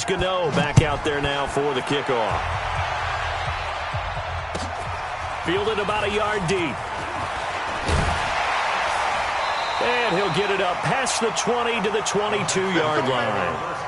Gano back out there now for the kickoff. Fielded about a yard deep. And he'll get it up past the 20 to the 22-yard line.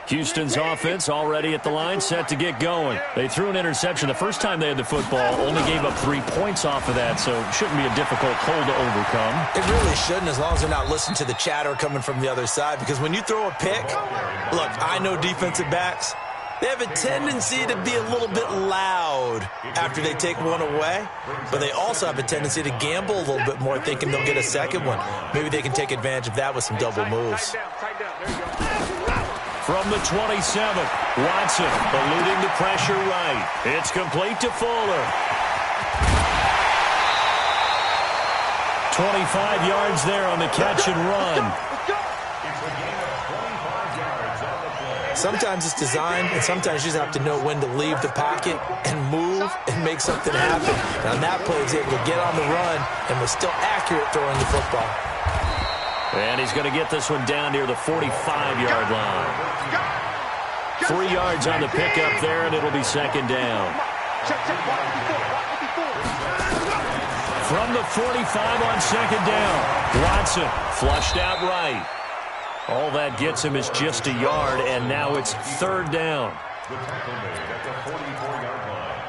Houston's offense already at the line, set to get going. They threw an interception the first time they had the football, only gave up 3 points off of that, so it shouldn't be a difficult hole to overcome. It really shouldn't, as long as they're not listening to the chatter coming from the other side, because when you throw a pick, look, I know defensive backs, they have a tendency to be a little bit loud after they take one away, but they also have a tendency to gamble a little bit more, thinking they'll get a second one. Maybe they can take advantage of that with some double moves. From the 27, Watson eluding the pressure right. It's complete to Fuller. 25 yards there on the catch and run. Sometimes it's designed, and sometimes you just have to know when to leave the pocket and move and make something happen. And on that play, he's able to get on the run and was still accurate throwing the football. And he's going to get this one down near the 45-yard line. 3 yards on the pickup there, and it'll be second down. From the 45 on second down, Watson flushed out right. All that gets him is just a yard, and now it's third down. The tackle made at the 44-yard line.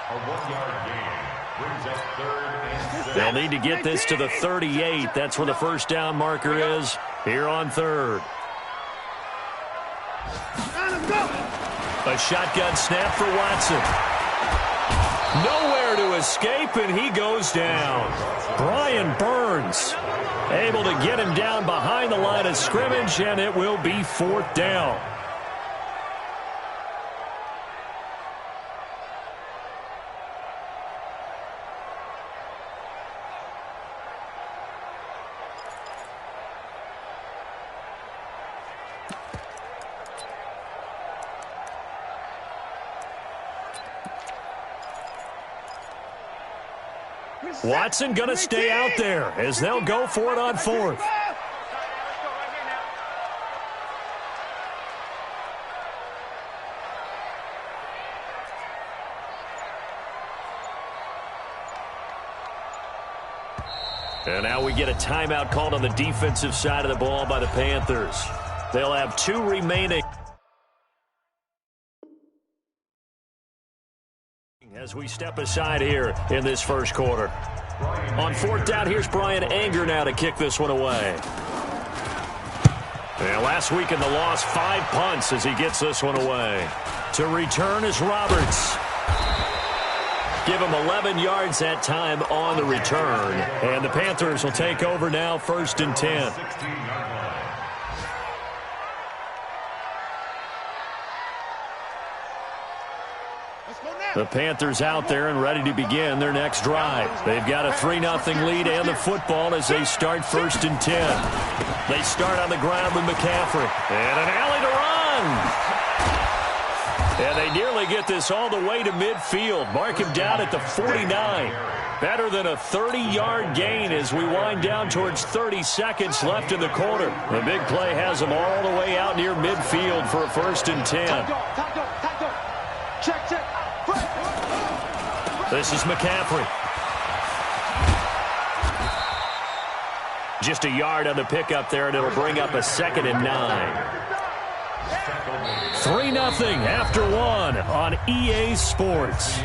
A 1-yard gain brings up third and 6. They'll need to get this to the 38. That's where the first down marker is here on third. A shotgun snap for Watson. Nowhere to escape, and he goes down. Brian Burns able to get him down behind the line of scrimmage, and it will be fourth down. Watson going to stay out there as they'll go for it on fourth. And now we get a timeout called on the defensive side of the ball by the Panthers. They'll have 2 remaining. As we step aside here in this first quarter. On fourth down, here's Brian Anger now to kick this one away. And last week in the loss, 5 punts as he gets this one away. To return is Roberts. Give him 11 yards that time on the return. And the Panthers will take over now, first and 10. The Panthers out there and ready to begin their next drive. They've got a 3-0 lead and the football as they start first and 10. They start on the ground with McCaffrey. And an alley to run. And they nearly get this all the way to midfield. Mark him down at the 49. Better than a 30-yard gain as we wind down towards 30 seconds left in the quarter. The big play has them all the way out near midfield for a first and 10. Check. This is McCaffrey. Just a yard on the pickup there, and it'll bring up a second and 9. 3-0 after 1 on EA Sports.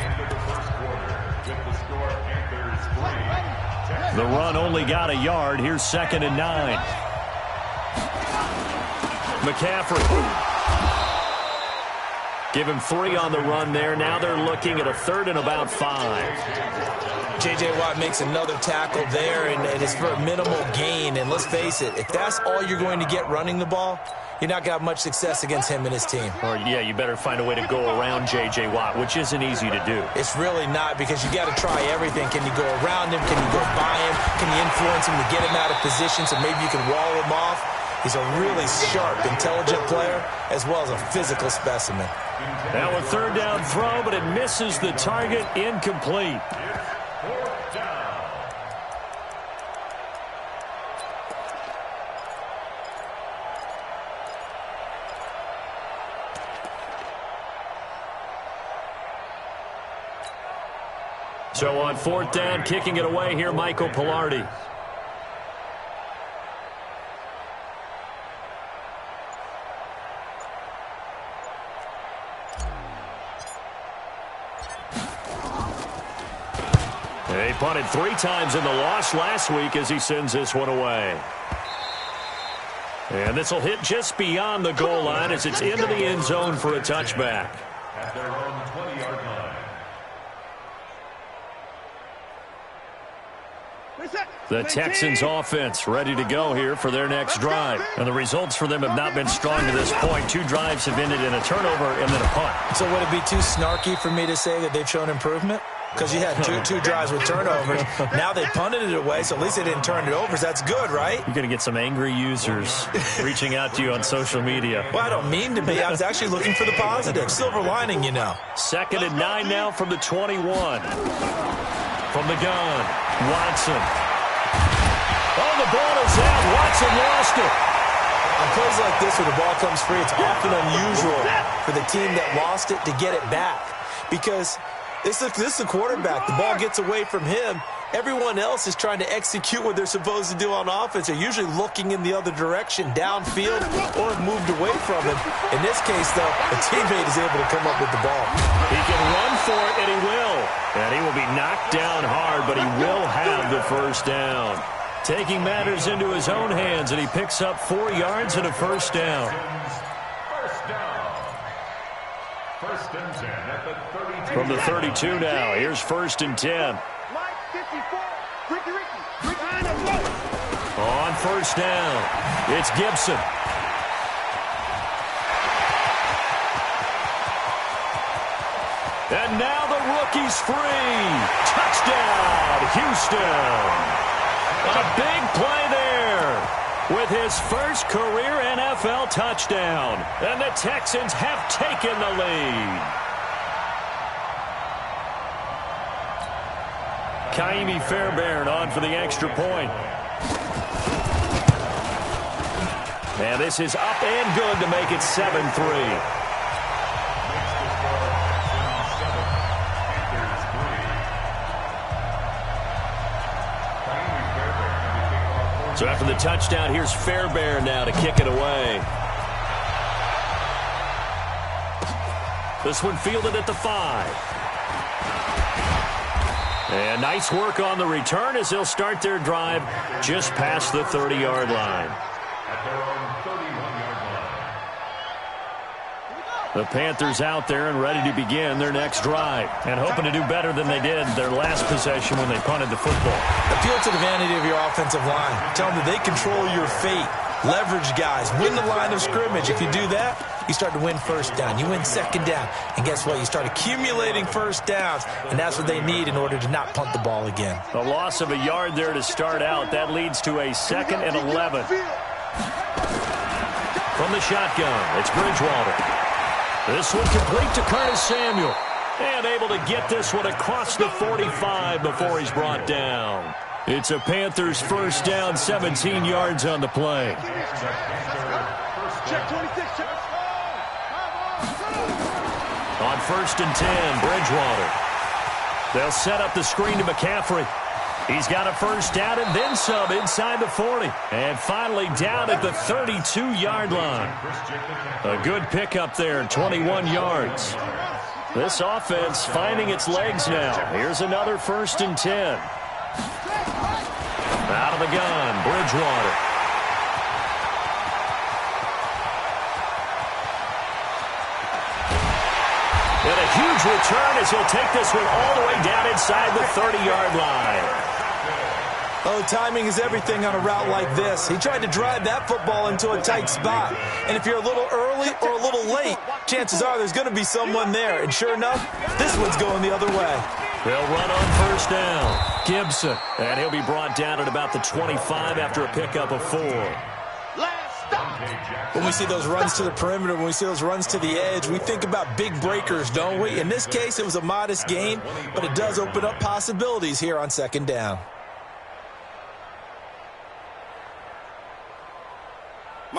The run only got a yard. Here's second and 9. McCaffrey. Give him 3 on the run there. Now they're looking at a third and about 5. J.J. Watt makes another tackle there, and it is for a minimal gain. And let's face it, if that's all you're going to get running the ball, you're not going to have much success against him and his team. Or, yeah, you better find a way to go around J.J. Watt, which isn't easy to do. It's really not, because you got to try everything. Can you go around him? Can you go by him? Can you influence him to get him out of position so maybe you can wall him off? He's a really sharp, intelligent player, as well as a physical specimen. Now a third down throw, but it misses the target, incomplete. Fourth down. So on fourth down, kicking it away here, Michael Pilardi. He punted 3 times in the loss last week as he sends this one away. And this will hit just beyond the goal line as it's into the end zone for a touchback. At their own 20-yard line. The Texans offense ready to go here for their next drive. And the results for them have not been strong to this point. 2 drives have ended in a turnover and then a punt. So would it be too snarky for me to say that they've shown improvement? Because you had two drives with turnovers. Now they punted it away, so at least they didn't turn it over. So that's good, right? You're going to get some angry users reaching out to you on social media. Well, I don't mean to be. I was actually looking for the positive. Silver lining, you know. 2nd and 9 now from the 21. From the gun, Watson. Oh, the ball is out. Watson lost it. On plays like this where the ball comes free, it's often unusual for the team that lost it to get it back. Because this is the quarterback. The ball gets away from him. Everyone else is trying to execute what they're supposed to do on offense. They're usually looking in the other direction, downfield, or have moved away from him. In this case, though, a teammate is able to come up with the ball. He can run for it, and he will. And he will be knocked down hard, but he will have the first down. Taking matters into his own hands, and he picks up 4 yards and a first down. First down. First and 10 at the 32. From the 32 now, here's 1st and 10. On first down, it's Gibson. And now the rookie's free. Touchdown, Houston. A big play there with his first career NFL touchdown. And the Texans have taken the lead. Kaimi Fairbairn on for the extra point. And this is up and good to make it 7-3. So after the touchdown, here's Fairbairn now to kick it away. This one fielded at the 5. And nice work on the return as they'll start their drive just past the 30-yard line. At their own 31-yard line. The Panthers out there and ready to begin their next drive and hoping to do better than they did their last possession when they punted the football. Appeal to the vanity of your offensive line. Tell them that they control your fate. Leverage guys. Win the line of scrimmage. If you do that, you start to win first down. You win second down. And guess what? You start accumulating first downs, and that's what they need in order to not punt the ball again. A loss of a yard there to start out. That leads to a 2nd and 11. From the shotgun, it's Bridgewater. This one complete to Curtis Samuel. And able to get this one across the 45 before he's brought down. It's a Panthers first down, 17 yards on the play. On 1st and 10, Bridgewater. They'll set up the screen to McCaffrey. He's got a first down and then some inside the 40. And finally down at the 32-yard line. A good pickup there, 21 yards. This offense finding its legs now. Here's another 1st and 10. Out of the gun, Bridgewater. And a huge return as he'll take this one all the way down inside the 30-yard line. Oh, timing is everything on a route like this. He tried to drive that football into a tight spot. And if you're a little early or a little late, chances are there's going to be someone there. And sure enough, this one's going the other way. They'll run on first down. Gibson. And he'll be brought down at about the 25 after a pickup of 4. When we see those runs to the perimeter, when we see those runs to the edge, we think about big breakers, don't we? In this case, it was a modest gain, but it does open up possibilities here on second down.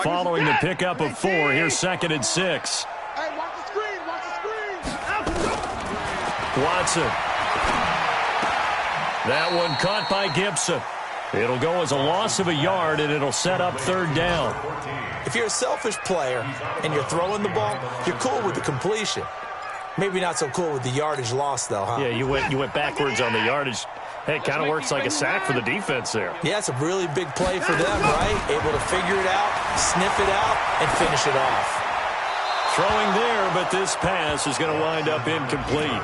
Following the pickup of 4, here's 2nd and 6. Hey, watch the screen, watch the screen. Watson. That one caught by Gibson. It'll go as a loss of a yard, and it'll set up 3rd down. If you're a selfish player and you're throwing the ball, you're cool with the completion. Maybe not so cool with the yardage loss, though, huh? Yeah, you went backwards on the yardage. Hey, it kind of works like a sack for the defense there. Yeah, it's a really big play for them, right? Able to figure it out, sniff it out, and finish it off. Throwing there, but this pass is going to wind up incomplete.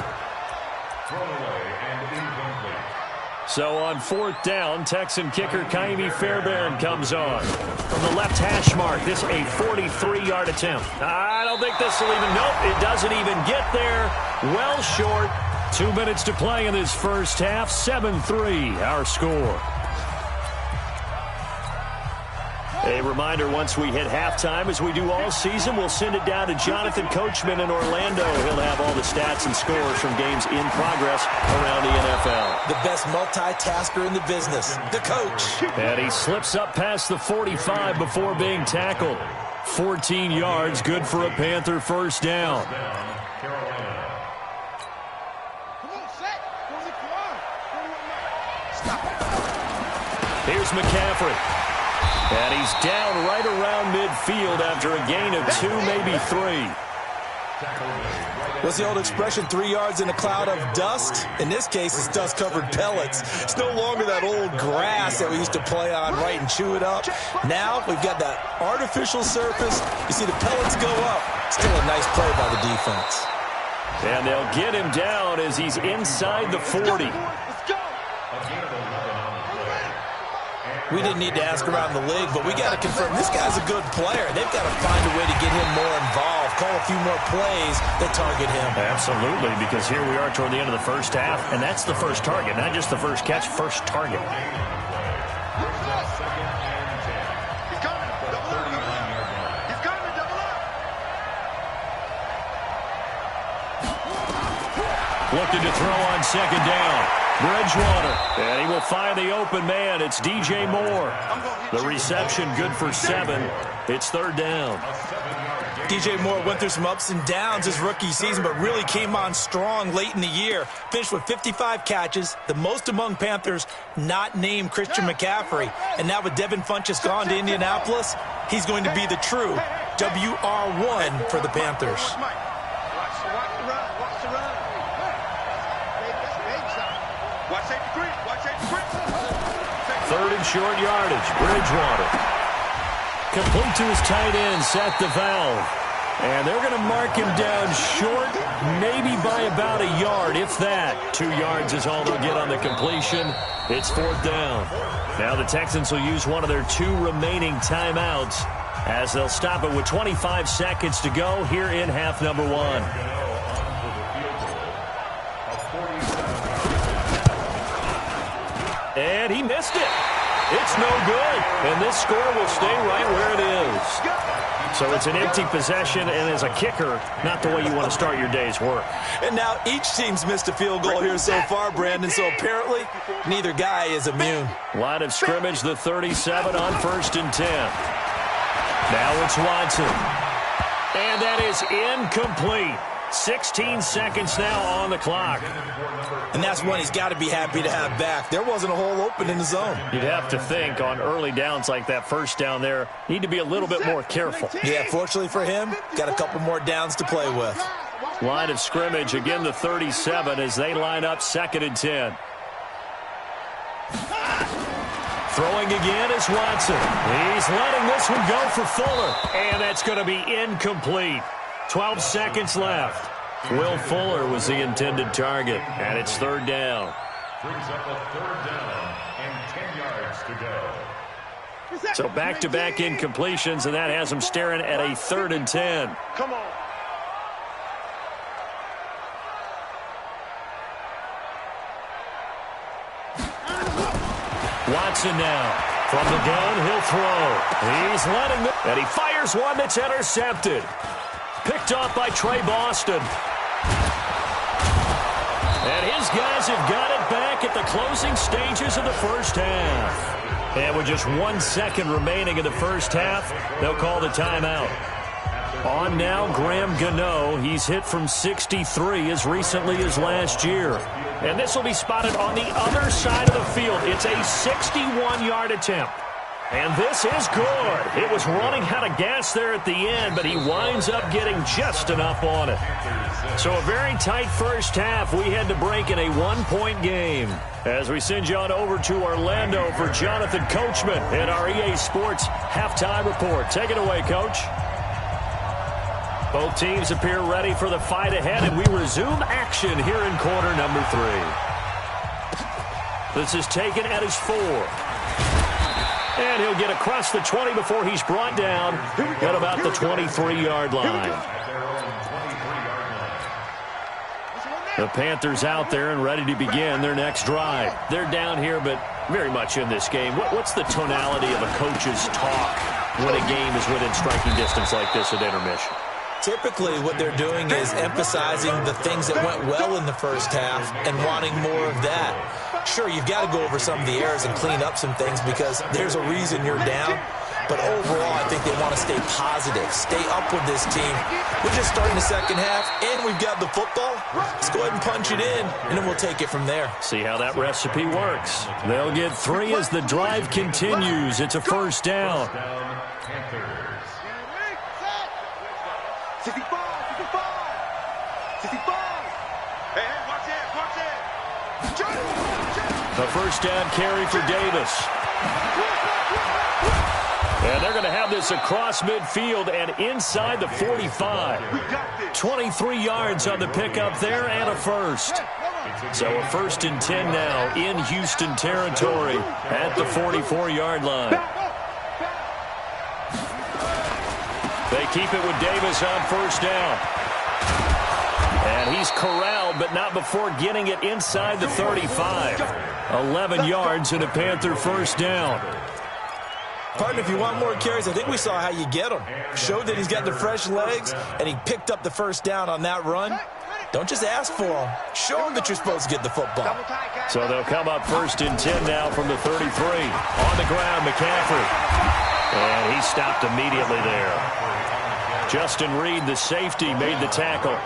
So on 4th down, Texan kicker Kaimi Fairbairn comes on. From the left hash mark, this a 43-yard attempt. I don't think this will even, nope, it doesn't even get there. Well short. 2 minutes to play in this first half. 7-3, our score. A reminder, once we hit halftime, as we do all season, we'll send it down to Jonathan Coachman in Orlando. He'll have all the stats and scores from games in progress around the NFL. The best multitasker in the business, the coach. And he slips up past the 45 before being tackled. 14 yards, good for a Panther first down. Here's McCaffrey. And he's down right around midfield after a gain of 2, maybe 3. What's the old expression, 3 yards in a cloud of dust? In this case, it's dust-covered pellets. It's no longer that old grass that we used to play on, right, and chew it up. Now we've got that artificial surface. You see the pellets go up. Still a nice play by the defense. And they'll get him down as he's inside the 40. We didn't need to ask around the league, but we got to confirm this guy's a good player. They've got to find a way to get him more involved, call a few more plays that target him. Absolutely, because here we are toward the end of the first half, and that's the first target, not just the first catch, first target. He's coming. Double up. He's coming. Double up. Looking to throw on second down. Bridgewater, and he will find the open man. It's DJ Moore. The reception good for 7. It's 3rd down. DJ Moore went through some ups and downs his rookie season, but really came on strong late in the year. Finished with 55 catches, the most among Panthers not named Christian McCaffrey. And now with Devin Funchess gone to Indianapolis, he's going to be the true WR1 for the Panthers. Third and short yardage. Bridgewater. Complete to his tight end, Seth DeValve. And they're going to mark him down short, maybe by about a yard, if that. 2 yards is all they'll get on the completion. It's 4th down. Now the Texans will use one of their 2 remaining timeouts as they'll stop it with 25 seconds to go here in half number 1. And he missed it. It's no good. And this score will stay right where it is. So it's an empty possession, and as a kicker, not the way you want to start your day's work. And now each team's missed a field goal here so far, Brandon, so apparently neither guy is immune. Line of scrimmage, the 37 on 1st and 10. Now it's Watson. And that is incomplete. 16 seconds now on the clock. And that's one he's got to be happy to have back. There wasn't a hole open in the zone. You'd have to think on early downs like that first down there, need to be a little bit more careful. Yeah, fortunately for him, got a couple more downs to play with. Line of scrimmage, again the 37 as they line up 2nd and 10. Throwing again is Watson. He's letting this one go for Fuller. And that's going to be incomplete. 12 seconds left. Will Fuller was the intended target, and it's 3rd down. Brings up a 3rd down and 10 yards to go. So back-to-back incompletions, and that has them staring at a 3rd and 10. Come on. Watson now From the gun, he'll throw. He's letting them. And he fires one that's intercepted. Picked off by Trey Boston. And his guys have got it back at the closing stages of the first half. And with just 1 second remaining in the first half, they'll call the timeout. On now, Graham Gano. He's hit from 63 as recently as last year. And this will be spotted on the other side of the field. It's a 61-yard attempt. And this is good. It was running out of gas there at the end, but he winds up getting just enough on it. So a very tight first half. We had to break in a 1-point game. As we send you on over to Orlando for Jonathan Coachman in our EA Sports Halftime Report. Take it away, Coach. Both teams appear ready for the fight ahead, and we resume action here in quarter number 3. This is taken at his 4. And he'll get across the 20 before he's brought down at about the 23-yard line. The Panthers out there and ready to begin their next drive. They're down here, but very much in this game. What's the tonality of a coach's talk when a game is within striking distance like this at intermission? Typically, what they're doing is emphasizing the things that went well in the first half and wanting more of that. Sure, you've got to go over some of the errors and clean up some things because there's a reason you're down. But overall, I think they want to stay positive, stay up with this team. We're just starting the second half, and we've got the football. Let's go ahead and punch it in, and then we'll take it from there. See how that recipe works. They'll get 3 as the drive continues. It's a first down. 65. Hey, watch it. The first down carry for Davis. And they're going to have this across midfield and inside the 45. 23 yards on the pickup there and a first. So a 1st and 10 now in Houston territory at the 44-yard line. They keep it with Davis on first down. And he's corralled, but not before getting it inside the 35. 11 yards and a Panther first down. Partner, if you want more carries, I think we saw how you get them. Showed that he's got the fresh legs, and he picked up the first down on that run. Don't just ask for them. Show them that you're supposed to get the football. So they'll come up 1st and 10 now from the 33. On the ground, McCaffrey. And he stopped immediately there. Justin Reed, the safety, made the tackle.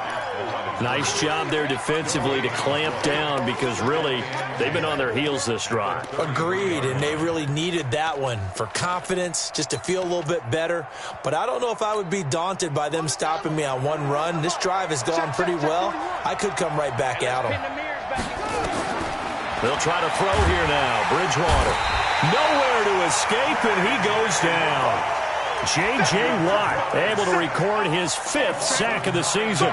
Nice job there defensively to clamp down because really they've been on their heels this drive. Agreed, and they really needed that one for confidence, just to feel a little bit better. But I don't know if I would be daunted by them stopping me on one run. This drive has gone pretty well. I could come right back at them. They'll try to throw here now. Bridgewater. Nowhere to escape, and he goes down. J.J. Watt able to record his 5th sack of the season.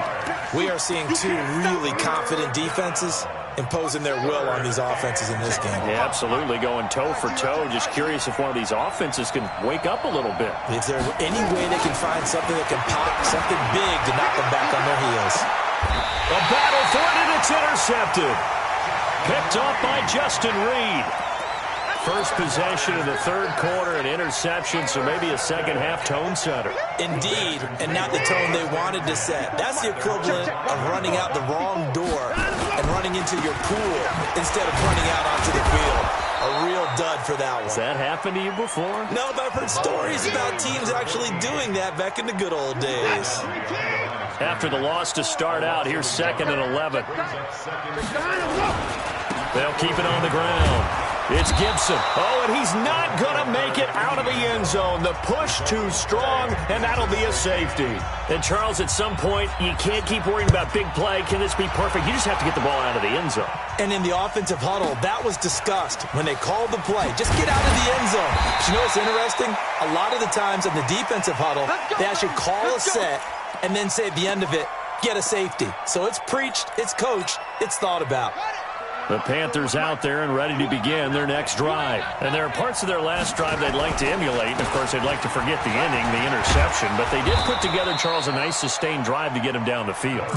We are seeing 2 really confident defenses imposing their will on these offenses in this game. Yeah, absolutely, going toe for toe. Just curious if one of these offenses can wake up a little bit. If there's any way they can find something that can pop, something big to knock them back on their heels. A battle for it, and it's intercepted. Picked off by Justin Reed. First possession in the 3rd quarter, an interception, so maybe a second-half tone setter. Indeed, and not the tone they wanted to set. That's the equivalent of running out the wrong door and running into your pool instead of running out onto the field. A real dud for that one. Has that happened to you before? No, but I've heard stories about teams actually doing that back in the good old days. After the loss to start out, here's 2nd and 11. They'll keep it on the ground. It's Gibson. Oh, and he's not going to make it out of the end zone. The push too strong, and that'll be a safety. And, Charles, at some point, you can't keep worrying about big play. Can this be perfect? You just have to get the ball out of the end zone. And in the offensive huddle, that was discussed when they called the play. Just get out of the end zone. But you know what's interesting? A lot of the times in the defensive huddle, they actually call a set and then say at the end of it, get a safety. So it's preached, it's coached, it's thought about. The Panthers out there and ready to begin their next drive. And there are parts of their last drive they'd like to emulate. And, of course, they'd like to forget the ending, the interception. But they did put together, Charles, a nice sustained drive to get him down the field.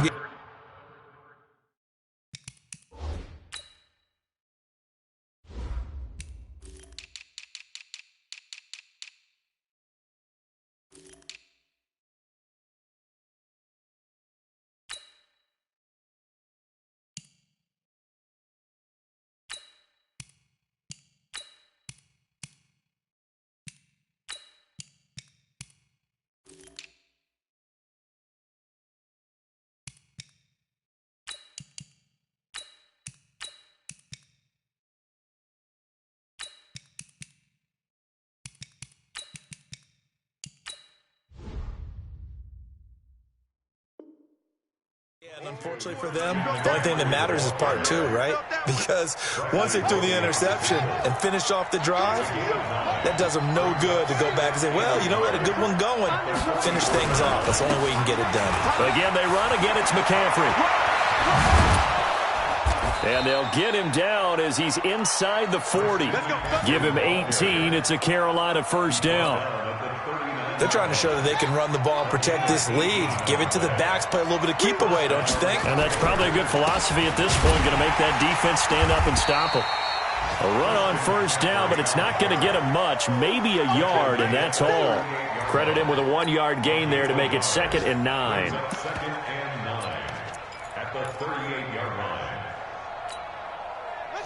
Unfortunately for them, the only thing that matters is part two, right? Because once they threw the interception and finished off the drive, that does them no good to go back and say, well, you know, we had a good one going. Finish things off. That's the only way you can get it done. Again, they run. Again, it's McCaffrey. And they'll get him down as he's inside the 40. Give him 18. It's a Carolina first down. They're trying to show that they can run the ball and protect this lead. Give it to the backs, play a little bit of keep away, don't you think? And that's probably a good philosophy at this point, going to make that defense stand up and stop them. A run on first down, but it's not going to get him much, maybe a yard, and that's all. Credit him with a 1-yard gain there to make it 2nd and 9. Second and 9 at the 38-yard line.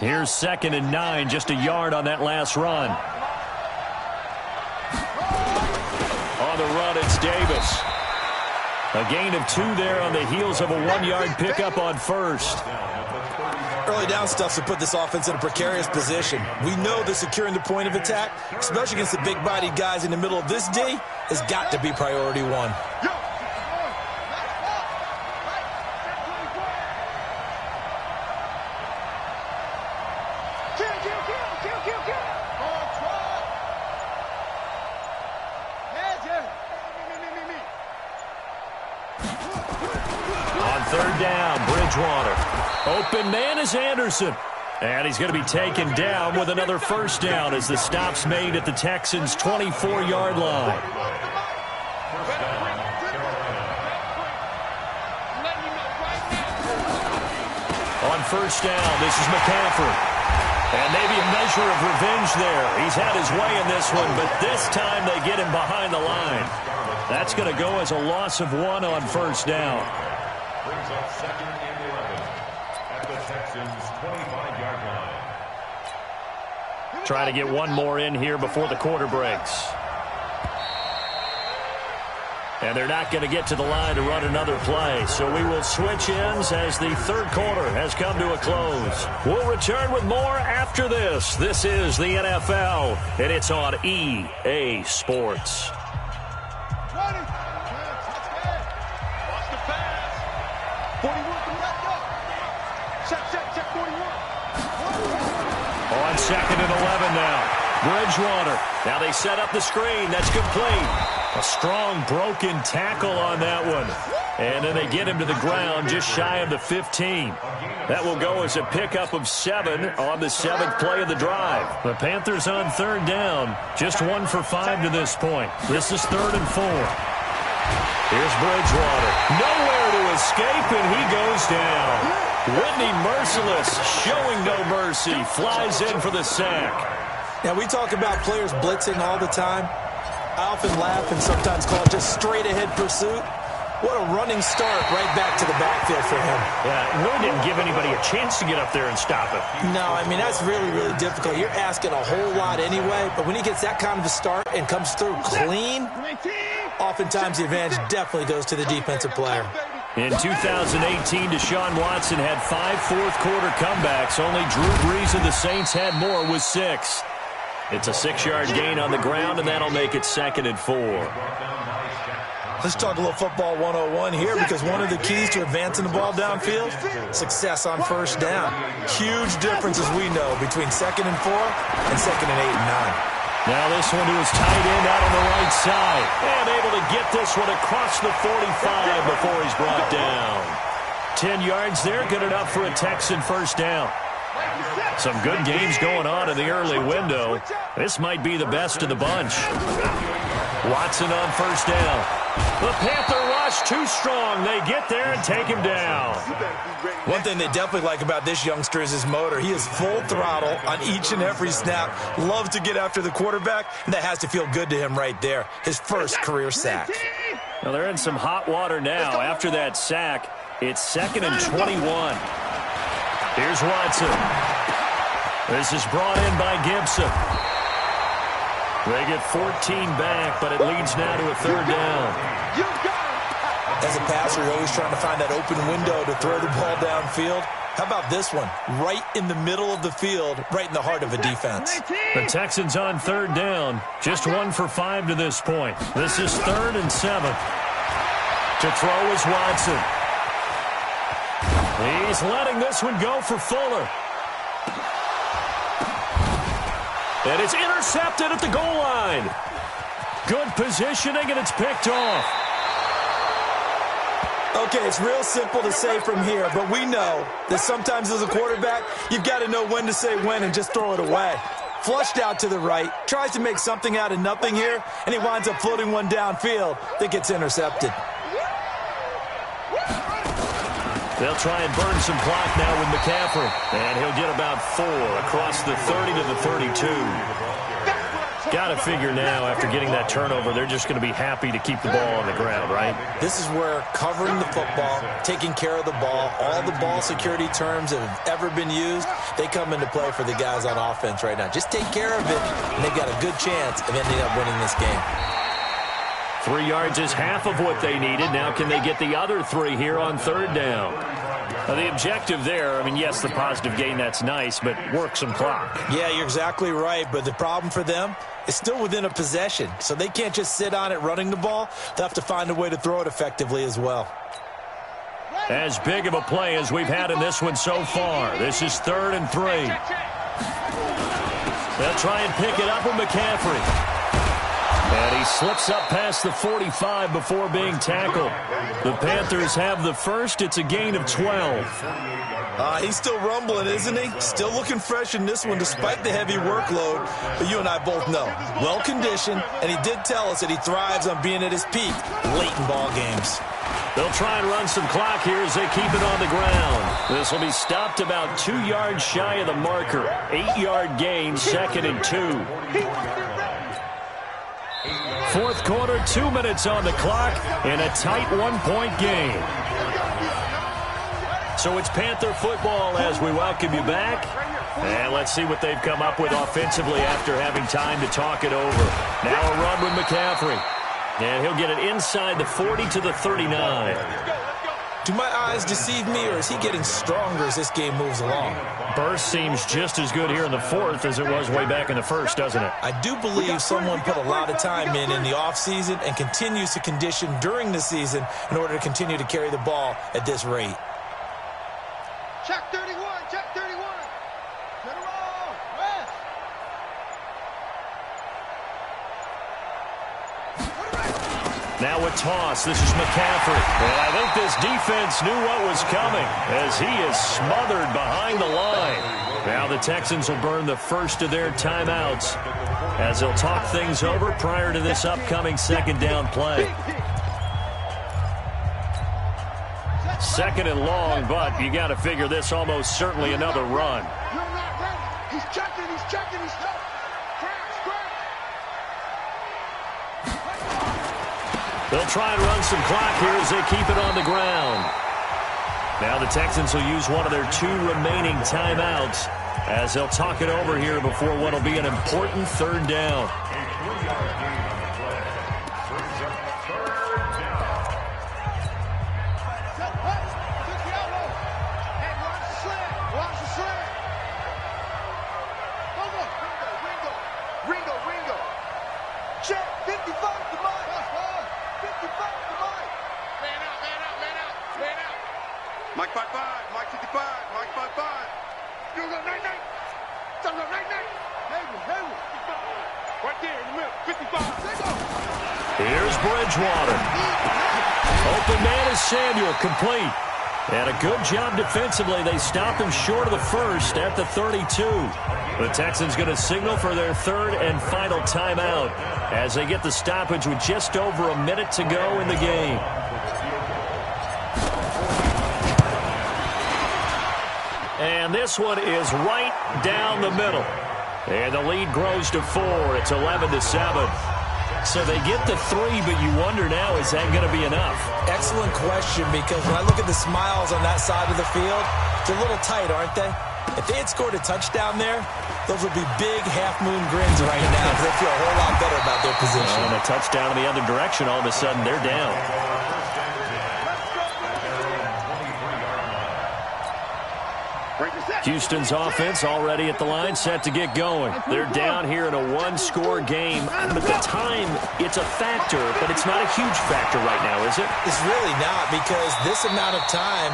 Here's 2nd and 9, just a yard on that last run. On the run, it's Davis. A gain of 2 there on the heels of a 1-yard pickup on first. Early down stuff to put this offense in a precarious position. We know that securing the point of attack, especially against the big-bodied guys in the middle of this D, has got to be priority 1. Open man is Anderson. And he's going to be taken down with another first down as the stop's made at the Texans' 24-yard line. On first down, this is McCaffrey. And maybe a measure of revenge there. He's had his way in this one, but this time they get him behind the line. That's going to go as a loss of 1 on first down. Brings up 2nd and 11 at the Texans' 25-yard line. Try to get one more in here before the quarter breaks. And they're not going to get to the line to run another play. So we will switch ends as the third quarter has come to a close. We'll return with more after this. This is the NFL, and it's on EA Sports. On 2nd and 11 now. Bridgewater. Now they set up the screen. That's complete. A strong broken tackle on that one. And then they get him to the ground just shy of the 15. That will go as a pickup of 7 on the 7th play of the drive. The Panthers on third down. Just 1 for 5 to this point. This is 3rd and 4. Here's Bridgewater. Nowhere to escape, and he goes down. Whitney Merciless, showing no mercy, flies in for the sack. Now, we talk about players blitzing all the time. I often laugh and sometimes call it just straight-ahead pursuit. What a running start right back to the backfield for him. Yeah, it really didn't give anybody a chance to get up there and stop it. No, I mean, that's really, really difficult. You're asking a whole lot anyway, but when he gets that kind of a start and comes through clean, oftentimes the advantage definitely goes to the defensive player. In 2018, Deshaun Watson had 5 fourth-quarter comebacks. Only Drew Brees of the Saints had more with 6. It's a 6-yard gain on the ground, and that'll make it 2nd and 4. Let's talk a little football 101 here, because one of the keys to advancing the ball downfield, success on first down. Huge difference, as we know, between 2nd and 4 and 2nd and 8 and 9. Now this one to his tight end out on the right side. And able to get this one across the 45 before he's brought down. 10 yards there, good enough for a Texan first down. Some good games going on in the early window. This might be the best of the bunch. Watson on first down. The Panther rush too strong. They get there and take him down. One thing they definitely like about this youngster is his motor. He is full throttle on each and every snap. Loves to get after the quarterback, and that has to feel good to him right there. His first career sack. Well, they're in some hot water now. After that sack, it's 2nd and 21. Here's Watson. This is brought in by Gibson. They get 14 back, but it leads now to a 3rd down. As a passer, you're always trying to find that open window to throw the ball downfield. How about this one? Right in the middle of the field, right in the heart of a defense. The Texans on 3rd down. Just 1 for 5 to this point. This is 3rd and 7. To throw is Watson. He's letting this one go for Fuller. And it's intercepted at the goal line. Good positioning, and it's picked off. Okay, it's real simple to say from here, but we know that sometimes as a quarterback, you've got to know when to say when and just throw it away. Flushed out to the right, tries to make something out of nothing here, and he winds up floating one downfield that gets intercepted. They'll try and burn some clock now with McCaffrey. And he'll get about 4 across the 30 to the 32. Got to figure now, after getting that turnover, they're just going to be happy to keep the ball on the ground, right? This is where covering the football, taking care of the ball, all the ball security terms that have ever been used, they come into play for the guys on offense right now. Just take care of it, and they've got a good chance of ending up winning this game. 3 yards is half of what they needed. Now can they get the other 3 here on third down? Now the objective there, I mean, yes, the positive gain, that's nice, but work some clock. Yeah, you're exactly right, but the problem for them is still within a possession, so they can't just sit on it running the ball. They'll have to find a way to throw it effectively as well. As big of a play as we've had in this one so far. This is 3rd and 3. They'll try and pick it up with McCaffrey. And he slips up past the 45 before being tackled. The Panthers have the first. It's a gain of 12. He's still rumbling, isn't he? Still looking fresh in this one despite the heavy workload. But you and I both know, well-conditioned, and he did tell us that he thrives on being at his peak late in ball games. They'll try and run some clock here as they keep it on the ground. This will be stopped about 2 yards shy of the marker. 8-yard gain, 2nd and 2. Fourth quarter, 2 minutes on the clock, and a tight 1-point game. So it's Panther football as we welcome you back. And let's see what they've come up with offensively after having time to talk it over. Now a run with McCaffrey. And he'll get it inside the 40 to the 39. Do my eyes deceive me, or is he getting stronger as this game moves along? Burst seems just as good here in the 4th as it was way back in the 1st, doesn't it? I do believe someone put a lot of time in the offseason and continues to condition during the season in order to continue to carry the ball at this rate. Check 31, check 31. Get it all. Rest. Now a toss. This is McCaffrey. And I think this defense knew what was coming as he is smothered behind the line. Now the Texans will burn the first of their timeouts as they'll talk things over prior to this upcoming 2nd down play. 2nd and long, but you got to figure this almost certainly another run. You're not ready. He's checking, he's checking, he's crash. They'll try and run some clock here as they keep it on the ground. Now the Texans will use one of their 2 remaining timeouts as they'll talk it over here before what will be an important 3rd down. Mike 5-5, Mike 55, Mike 5-5. You go 9-9. Stop, 9-9. Hayward. Right there in the middle, 55. There you go. Here's Bridgewater. Open man is Samuel, complete. And a good job defensively. They stop him short of the first at the 32. The Texans going to signal for their 3rd and final timeout as they get the stoppage with just over a minute to go in the game. And this one is right down the middle. And the lead grows to 4. It's 11-7. So they get the 3, but you wonder now, is that going to be enough? Excellent question, because when I look at the smiles on that side of the field, they're a little tight, aren't they? If they had scored a touchdown there, those would be big half-moon grins right now because they feel a whole lot better about their position. And a touchdown in the other direction, all of a sudden they're down. Houston's offense already at the line, set to get going. They're down here in a 1-score game. But the time, it's a factor, but it's not a huge factor right now, is it? It's really not, because this amount of time,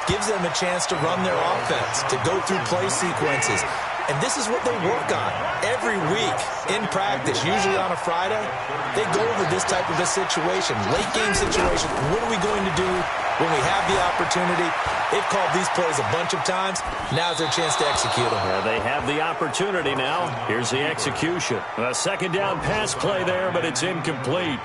gives them a chance to run their offense, to go through play sequences. And this is what they work on every week in practice, usually on a Friday. They go over this type of a situation, late game situation. What are we going to do when we have the opportunity? They've called these plays a bunch of times. Now's their chance to execute them. Yeah, they have the opportunity now. Here's the execution. A second down pass play there, but it's incomplete.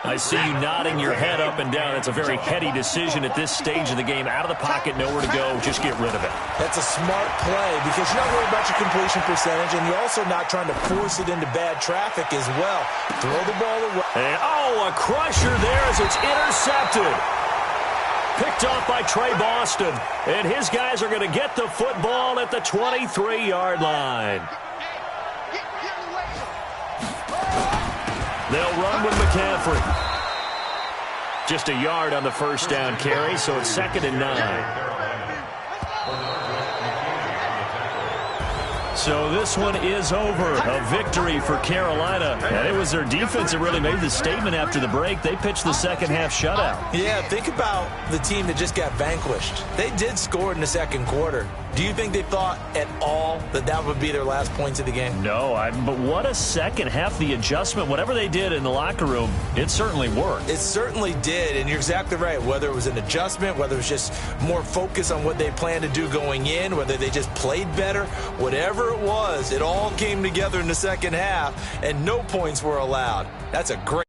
I see you nodding your head up and down. It's a very heady decision at this stage of the game. Out of the pocket, nowhere to go. Just get rid of it. That's a smart play because you're not worried about your completion percentage, and you're also not trying to force it into bad traffic as well. Throw the ball away. And, a crusher there as it's intercepted. Picked off by Trey Boston. And his guys are going to get the football at the 23-yard line. They'll run with McCaffrey. Just a yard on the first down carry, so it's 2nd and 9. So this one is over. A victory for Carolina. And it was their defense that really made the statement after the break. They pitched the second half shutout. Yeah, think about the team that just got vanquished. They did score in the second quarter. Do you think they thought at all that that would be their last points of the game? No, but what a second half. The adjustment, whatever they did in the locker room, it certainly worked. It certainly did, and you're exactly right. Whether it was an adjustment, whether it was just more focus on what they planned to do going in, whether they just played better, whatever it was, it all came together in the second half, and no points were allowed. That's a great